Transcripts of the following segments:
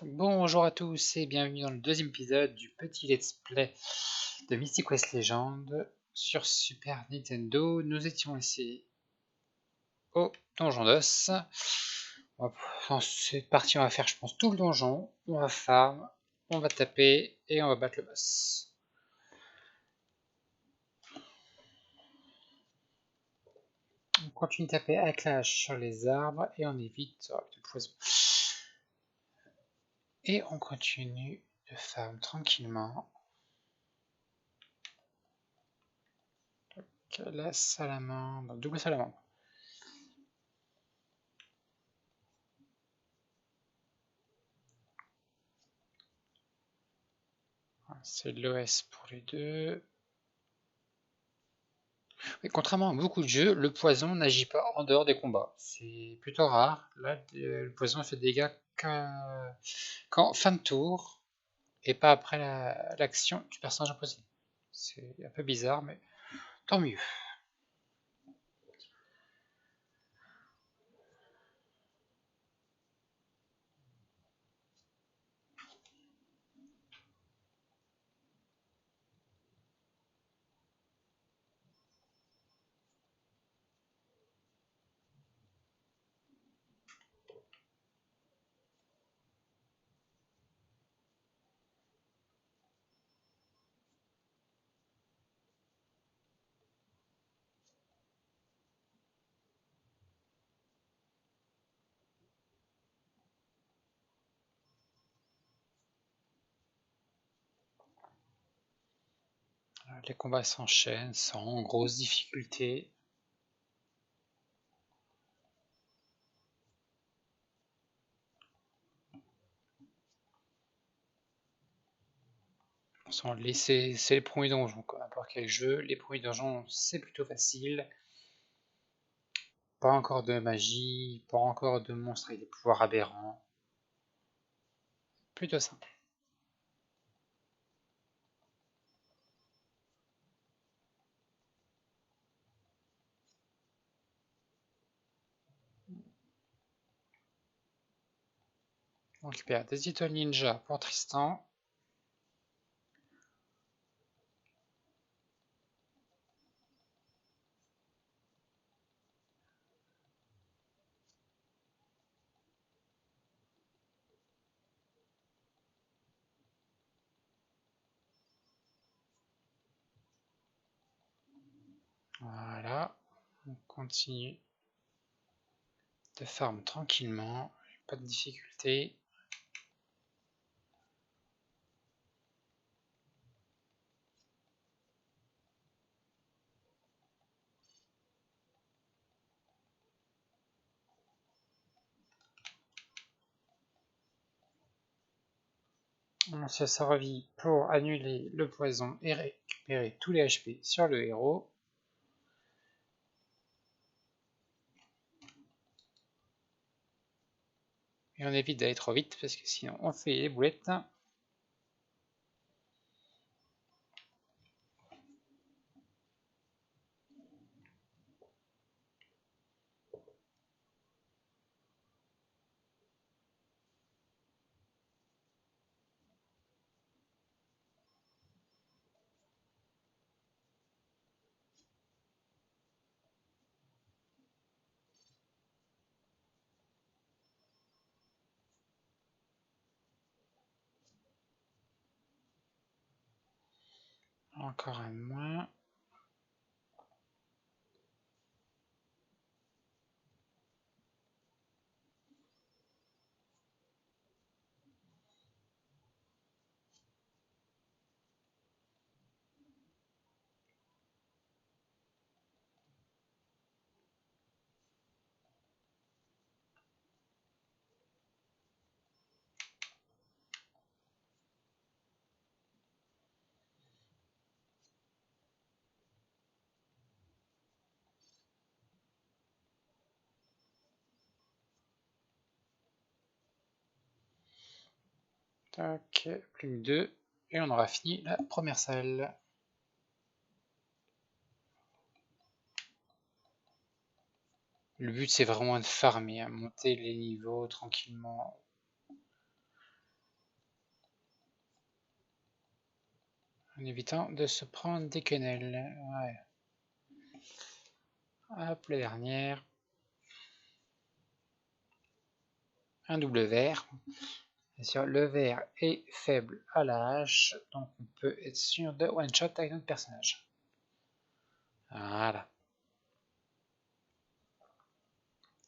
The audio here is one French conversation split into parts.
Bonjour à tous et bienvenue dans le deuxième épisode du petit let's play de Mystic Quest Legend sur Super Nintendo. Nous étions laissés au donjon d'os. Dans cette partie, on va faire, je pense, tout le donjon. On va farm, on va taper et on va battre le boss. On continue de taper avec la hache sur les arbres et on évite le poison. Et on continue de farm tranquillement. La salamandre, double salamandre. C'est l'OS pour les deux. Et contrairement à beaucoup de jeux, le poison n'agit pas en dehors des combats. C'est plutôt rare. Là, le poison fait des dégâts qu'en fin de tour et pas après l'action du personnage imposé. C'est un peu bizarre, mais tant mieux. Les combats s'enchaînent sans grosse difficulté. C'est les premiers donjons, comme n'importe quel jeu. Les premiers donjons, c'est plutôt facile. Pas encore de magie, pas encore de monstres avec des pouvoirs aberrants. Plutôt simple. On récupère des étoiles ninja pour Tristan. Voilà, on continue de farm tranquillement, pas de difficulté. On s'est servi pour annuler le poison et récupérer tous les HP sur le héros. Et on évite d'aller trop vite parce que sinon on fait les boulettes. Encore un moins. Tac, plus que 2. Et on aura fini la première salle. Le but c'est vraiment de farmer, monter les niveaux tranquillement. En évitant de se prendre des quenelles. Ouais. Hop, la dernière. Un double vert. Bien sûr, le vert est faible à la hache, donc on peut être sûr de one shot avec notre personnage. Voilà.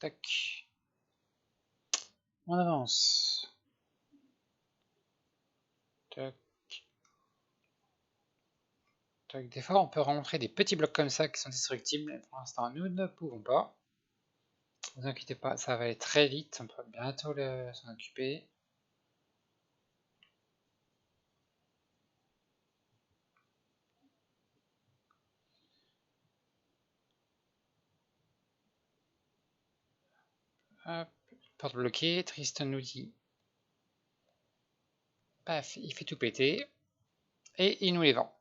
Tac. On avance. Tac. Tac. Des fois, on peut rencontrer des petits blocs comme ça qui sont destructibles, mais pour l'instant, nous ne pouvons pas. Ne vous inquiétez pas, ça va aller très vite, on peut bientôt s'en occuper. Hop, porte bloquée, Tristan nous dit. Paf, il fait tout péter. Et il nous les vend.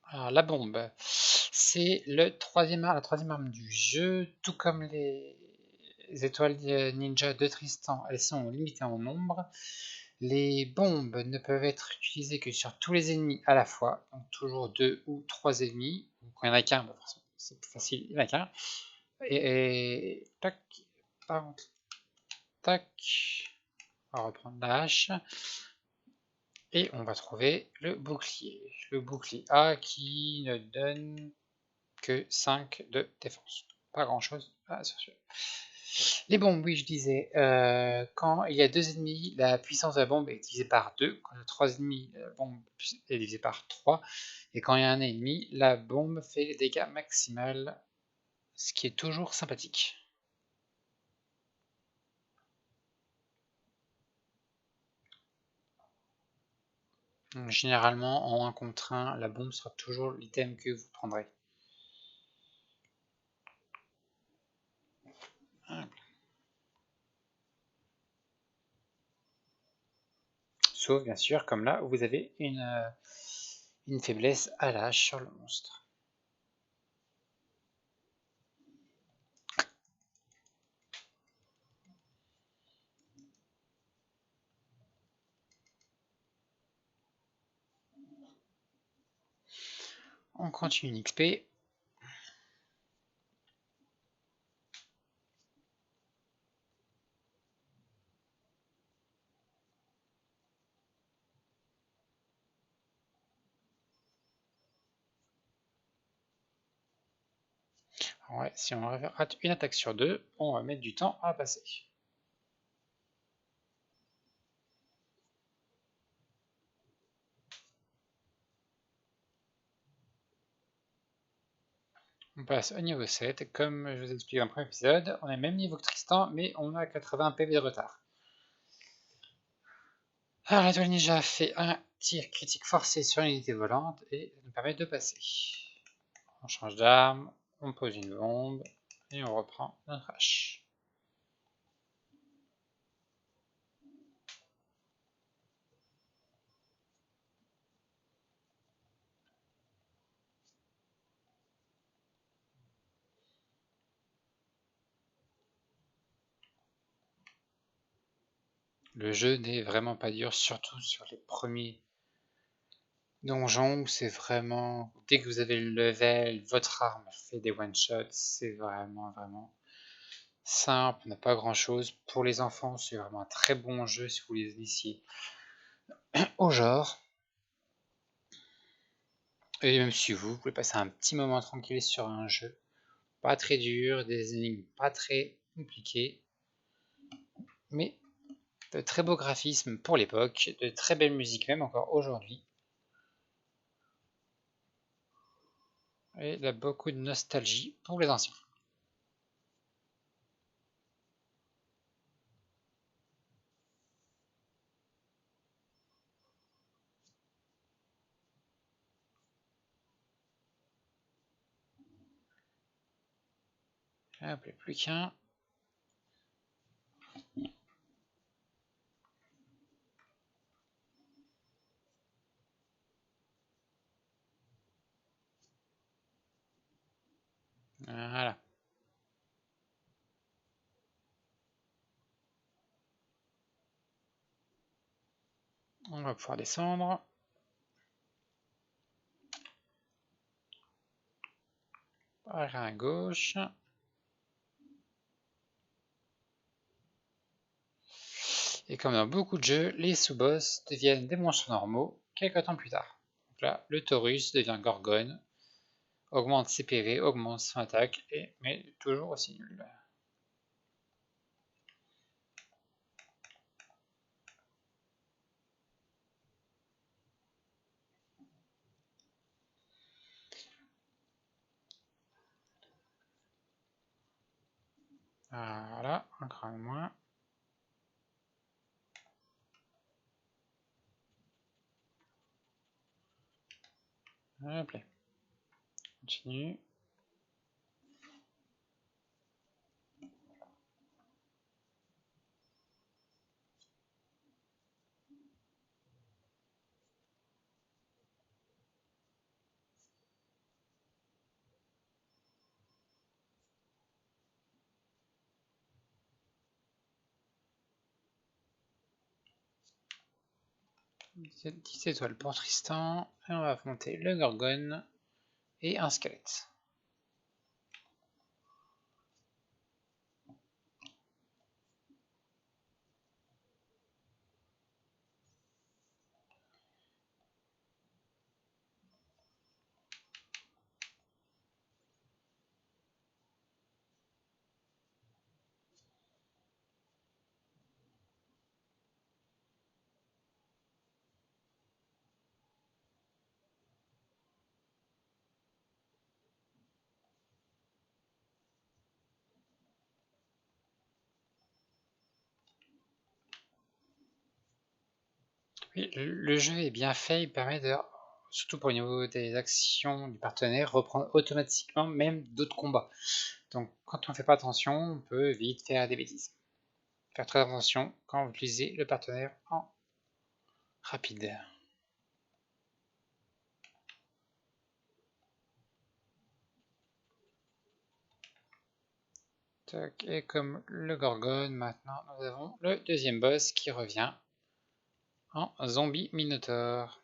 Alors la bombe, c'est la troisième arme du jeu, tout comme les étoiles ninja de Tristan, elles sont limitées en nombre. Les bombes ne peuvent être utilisées que sur tous les ennemis à la fois, donc toujours 2 ou 3 ennemis. Quand il n'y en a qu'un, bah c'est plus facile, il n'y en a qu'un. Et tac, par contre, tac, on va reprendre la hache. Et on va trouver le bouclier. Le bouclier A qui ne donne que 5 de défense. Pas grand chose à chercher. Les bombes, oui, je disais, quand il y a 2 ennemis, la puissance de la bombe est divisée par 2. Quand il y a 3 ennemis, la bombe est divisée par 3. Et quand il y a un ennemi, la bombe fait les dégâts maximales, ce qui est toujours sympathique. Donc, généralement, en 1 contre 1, la bombe sera toujours l'item que vous prendrez. Sauf bien sûr, comme là, où vous avez une faiblesse à l'âge sur le monstre. On continue une XP. Ouais, si on rate une attaque sur 2, on va mettre du temps à passer. On passe au niveau 7, comme je vous ai expliqué dans le premier épisode, on est même niveau que Tristan, mais on a 80 PV de retard. Alors la toile ninja fait un tir critique forcé sur une unité volante et ça nous permet de passer. On change d'arme, on pose une bombe et on reprend notre hache. Le jeu n'est vraiment pas dur, surtout sur les premiers donjons où c'est vraiment, dès que vous avez le level, votre arme fait des one-shots, c'est vraiment simple, on n'a pas grand chose. Pour les enfants, c'est vraiment un très bon jeu si vous les initiez au genre. Et même si vous pouvez passer un petit moment tranquille sur un jeu, pas très dur, des énigmes pas très compliquées, mais de très beaux graphismes pour l'époque, de très belles musiques même encore aujourd'hui. Et il y a beaucoup de nostalgie pour les anciens. Hop, plus qu'un. Voilà. On va pouvoir descendre. à gauche. Et comme dans beaucoup de jeux, les sous-boss deviennent des monstres normaux quelques temps plus tard. Donc là, le Taurus devient Gorgone, augmente ses PV, augmente son attaque, mais toujours aussi nul. Voilà, encore un moins. Hop là. Continue. « 10 étoiles pour Tristan. Et on va affronter le Gorgone et un squelette. Oui, le jeu est bien fait, il permet de, surtout pour le niveau des actions du partenaire, reprendre automatiquement même d'autres combats. Donc quand on ne fait pas attention, on peut vite faire des bêtises. Faire très attention quand vous utilisez le partenaire en rapide. Et comme le Gorgone, maintenant nous avons le deuxième boss qui revient en zombie Minotaur.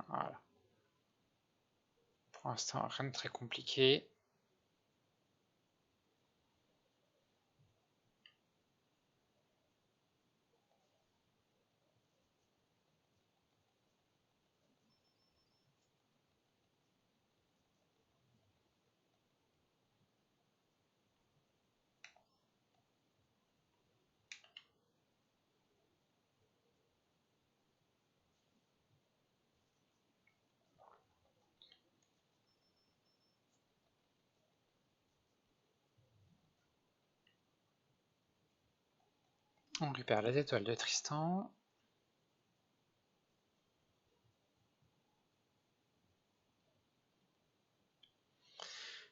Voilà. Pour l'instant, rien de très compliqué. On récupère les étoiles de Tristan.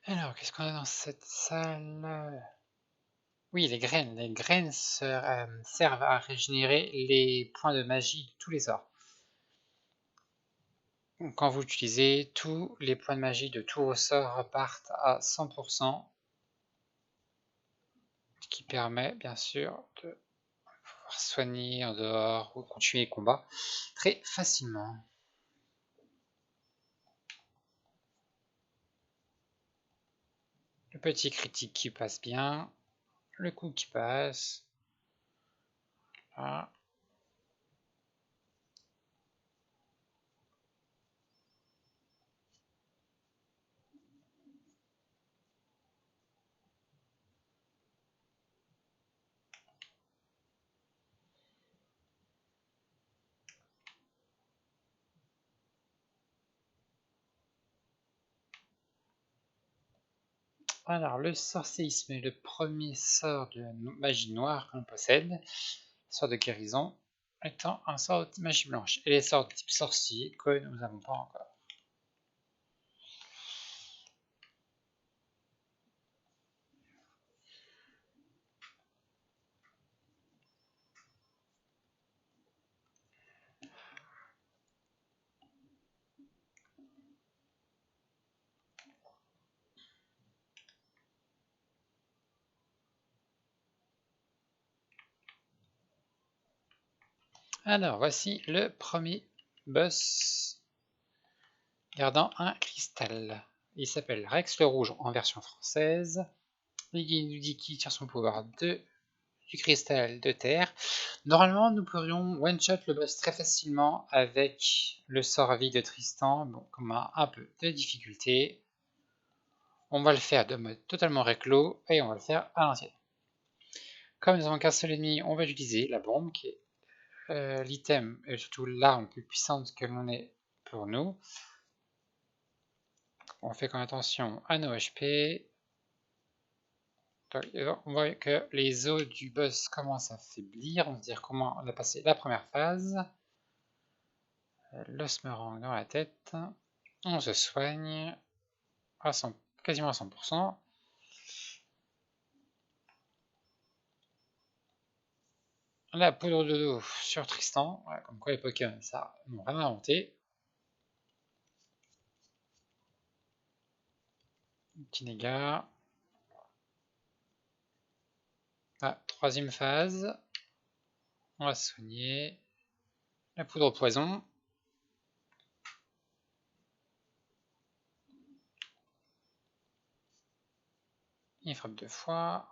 Alors, qu'est-ce qu'on a dans cette salle? Oui, les graines. Les graines servent à régénérer les points de magie de tous les sorts. Donc, quand vous l'utilisez, tous les points de magie de tous vos sorts repartent à 100%, ce qui permet bien sûr de pouvoir soigner en dehors ou continuer les combats très facilement. Le petit critique qui passe bien, le coup qui passe. Voilà. Alors, le sorcéisme est le premier sort de magie noire qu'on possède. Sort de guérison étant un sort de magie blanche. Et les sorts de type sorcier que nous n'avons pas encore. Alors, voici le premier boss gardant un cristal. Il s'appelle Rex le Rouge en version française. Il nous dit qu'il tire son pouvoir du cristal de terre. Normalement, nous pourrions one-shot le boss très facilement avec le sort à vie de Tristan. Bon, comme un peu de difficulté. On va le faire de mode totalement réclos et on va le faire à l'ancienne. Comme nous avons qu'un seul ennemi, on va utiliser la bombe qui est l'item et surtout l'arme plus puissante que l'on ait pour nous. On fait quand même attention à nos HP. On voit que les os du boss commencent à faiblir. On va dire comment on a passé la première phase. L'os me rend dans la tête. On se soigne à 100, quasiment à 100%. La poudre de dos sur Tristan. Voilà, comme quoi les Pokémon, ça, n'ont rien inventé. Petit dégât. Ah, troisième phase. On va se soigner. La poudre au poison. Il frappe 2 fois.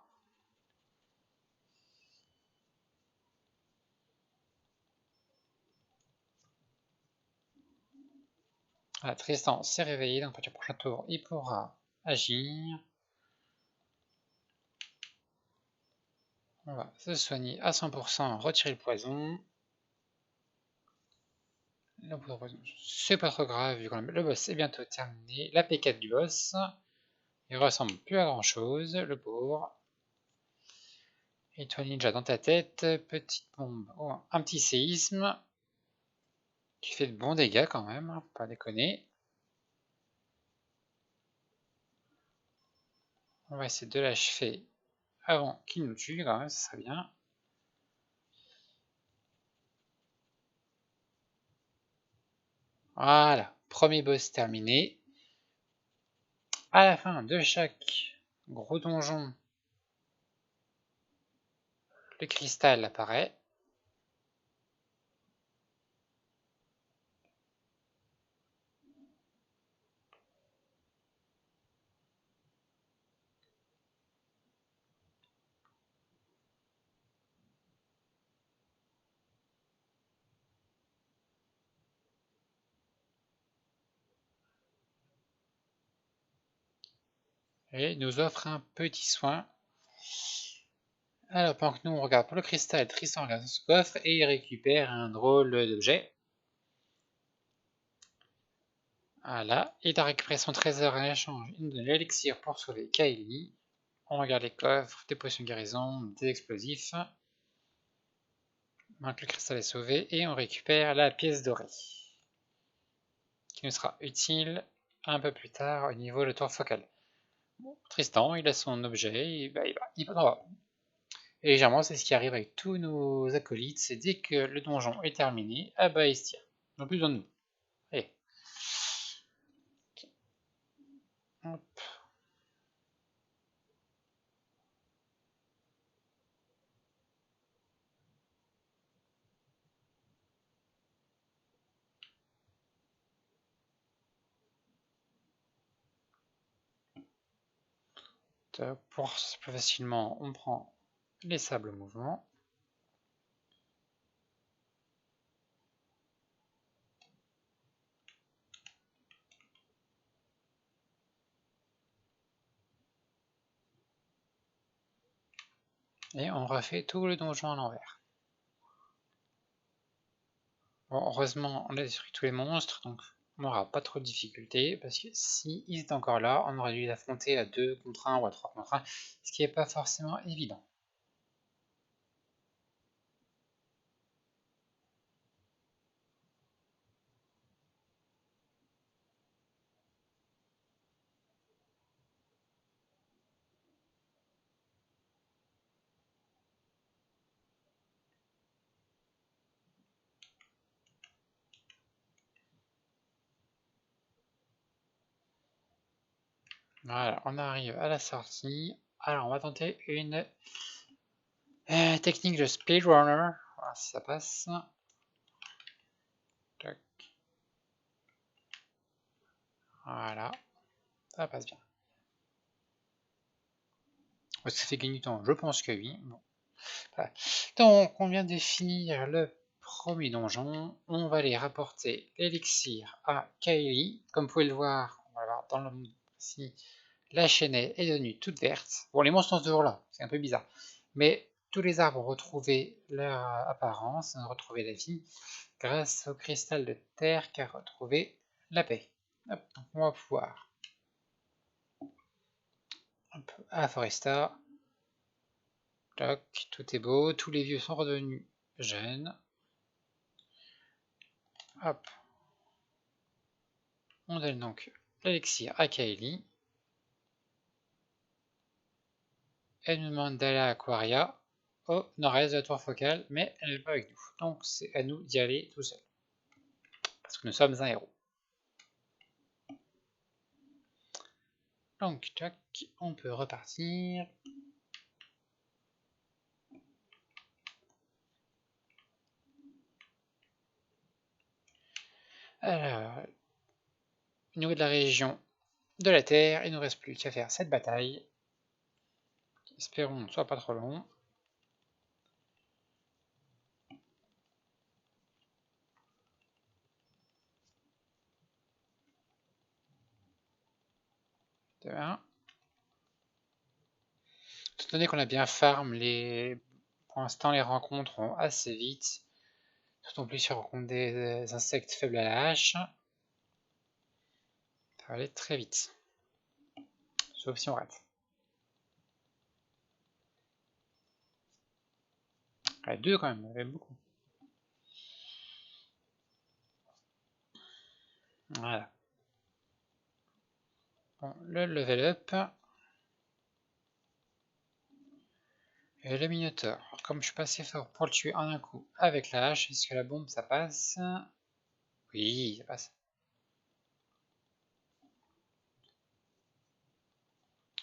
Ah, Tristan s'est réveillé, donc au prochain tour, il pourra agir. On va se soigner à 100%, retirer le poison. La poudre au poison, c'est pas trop grave, vu que le boss est bientôt terminé. La P4 du boss. Il ressemble plus à grand chose, le pauvre. Et toi ninja dans ta tête, petite bombe, oh, un petit séisme. Qui fait de bons dégâts quand même, hein, pas déconner. On va essayer de l'achever avant qu'il nous tue quand même, ça serait bien. Voilà, premier boss terminé. À la fin de chaque gros donjon, le cristal apparaît. Et nous offre un petit soin. Alors pendant que nous on regarde pour le cristal, Tristan regarde ce coffre et il récupère un drôle d'objet. Voilà, il a récupéré son trésor en échange de l'élixir pour sauver Kylie. On regarde les coffres, des potions de guérison, des explosifs. Donc le cristal est sauvé et on récupère la pièce dorée. Qui nous sera utile un peu plus tard au niveau de la tour focale. Bon, Tristan, il a son objet, et bah, il va. Et légèrement, c'est ce qui arrive avec tous nos acolytes, c'est dès que le donjon est terminé, ah bah ils se tirent. Ils n'ont plus besoin de nous. Allez. Hop. Pour plus facilement, on prend les sables mouvement. Et on refait tout le donjon à l'envers. Bon, heureusement, on a détruit tous les monstres, donc on n'aura pas trop de difficultés, parce que si ils étaient encore là, on aurait dû les affronter à 2 contre 1 ou à 3 contre 1, ce qui n'est pas forcément évident. Voilà, on arrive à la sortie. Alors, on va tenter une technique de speedrunner. Voir si ça passe. Tac. Voilà, ça passe bien. Ça fait gagner du temps, je pense que oui. Bon. Voilà. Donc, on vient de finir le premier donjon. On va aller rapporter l'élixir à Kaeli. Comme vous pouvez le voir, on va voir dans le monde ici, la chênaie est devenue toute verte. Bon, les monstres sont toujours là, c'est un peu bizarre. Mais tous les arbres ont retrouvé leur apparence, ont retrouvé la vie, grâce au cristal de terre qui a retrouvé la paix. Hop, donc on va pouvoir à Foresta. Toc, tout est beau, tous les vieux sont redevenus jeunes. Hop. On donne donc l'élixir à Kaeli. Elle nous demande d'aller à Aquaria, au nord-est de la tour focale, mais elle n'est pas avec nous. Donc c'est à nous d'y aller tout seul. Parce que nous sommes un héros. Donc, tac, on peut repartir. Alors, au niveau de la région de la Terre, il ne nous reste plus qu'à faire cette bataille. Espérons que ce ne soit pas trop long. De 1. Étant donné qu'on a bien farm, pour l'instant les rencontres vont assez vite. Surtout plus si on rencontre des insectes faibles à la hache. Ça va aller très vite. Sauf si on rate. Ouais, 2 quand même, on avait beaucoup. Voilà. Bon, le level up. Et le Minotaur. Alors, comme je suis pas assez fort pour le tuer en un coup avec la hache, est-ce que la bombe ça passe? Oui, ça passe.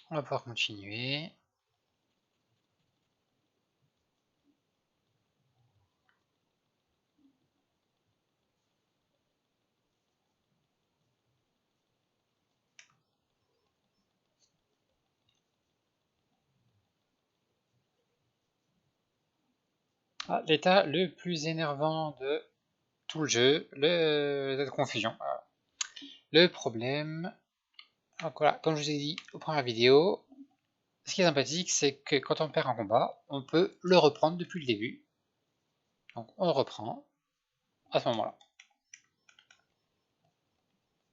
On va pouvoir continuer. Ah, l'état le plus énervant de tout le jeu, la confusion. Voilà. Le problème, donc voilà, comme je vous ai dit aux premières vidéos, ce qui est sympathique, c'est que quand on perd un combat, on peut le reprendre depuis le début. Donc on reprend à ce moment-là.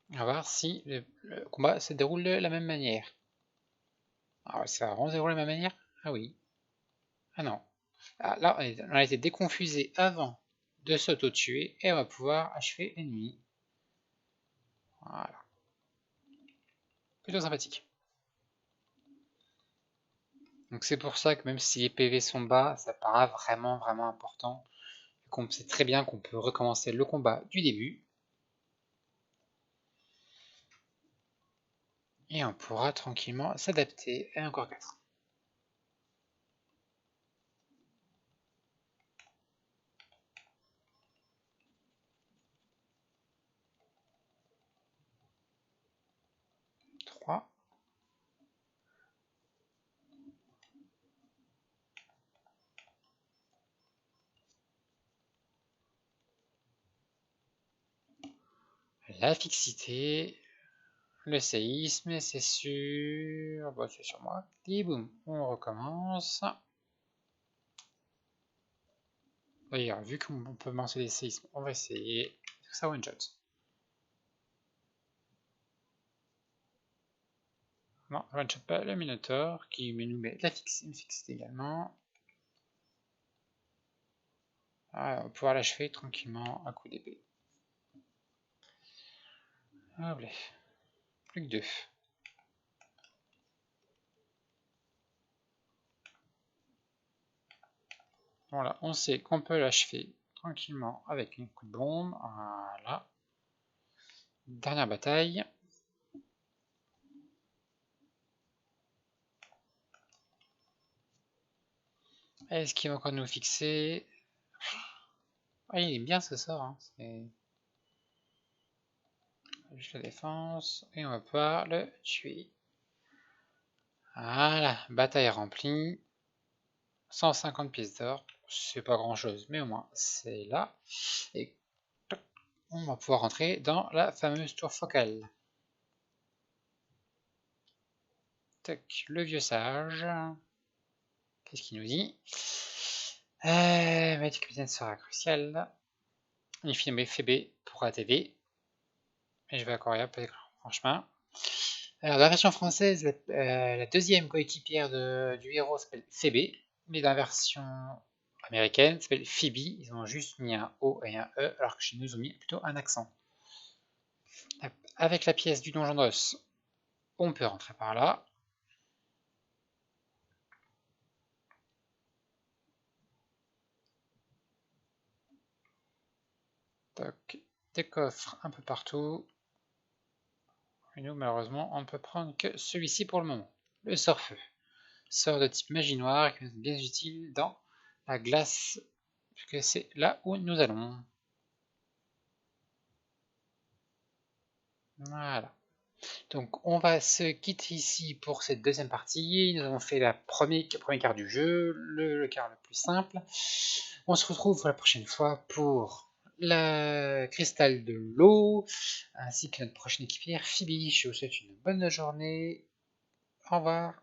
On va voir si le combat se déroule de la même manière. Ah, ça va vraiment se dérouler de la même manière? Ah oui. Ah non. Ah, là, on a été déconfusé avant de s'auto-tuer et on va pouvoir achever l'ennemi. Voilà. Plutôt sympathique. Donc c'est pour ça que même si les PV sont bas, ça paraît vraiment important. Qu'on sait très bien qu'on peut recommencer le combat du début. Et on pourra tranquillement s'adapter. Et encore 4. Trois. La fixité. Le séisme, c'est sûr. Bon, c'est sur moi. Et boum, on recommence. D'ailleurs, vu qu'on peut lancer des séismes, on va essayer. Est-ce que ça one shot? Non, one shot pas le Minotaur qui nous met la fixité également. Ah, on va pouvoir l'achever tranquillement à coup d'épée. Ah, plus que 2. Voilà, on sait qu'on peut l'achever tranquillement avec un coup de bombe. Voilà. Dernière bataille. Est-ce qu'il va encore nous fixer? Ah, il est bien ce sort. Hein. Juste la défense. Et on va pouvoir le tuer. Voilà, bataille remplie. 150 pièces d'or. C'est pas grand chose, mais au moins c'est là. Et on va pouvoir rentrer dans la fameuse tour focale. Tac, le vieux sage. Qu'est-ce qu'il nous dit? Mais le capitaine sera crucial. Il finit nommé Phébé pourra t'aider. Et je vais à Coria, franchement. Alors, dans la version française, la deuxième coéquipière du héros s'appelle Phébé, mais dans la version américaine, s'appelle Phoebe. Ils ont juste mis un O et un E, alors que chez nous, ils ont mis plutôt un accent. Avec la pièce du donjon d'os, on peut rentrer par là. Donc, des coffres un peu partout. Et nous, malheureusement, on ne peut prendre que celui-ci pour le moment. Le sort-feu. Sort de type magie noire qui est bien utile dans la glace, puisque c'est là où nous allons. Voilà. Donc on va se quitter ici pour cette deuxième partie. Nous avons fait le premier quart du jeu, le quart le plus simple. On se retrouve la prochaine fois pour la cristal de l'eau, ainsi que notre prochaine équipière Phoebe. Je vous souhaite une bonne journée. Au revoir.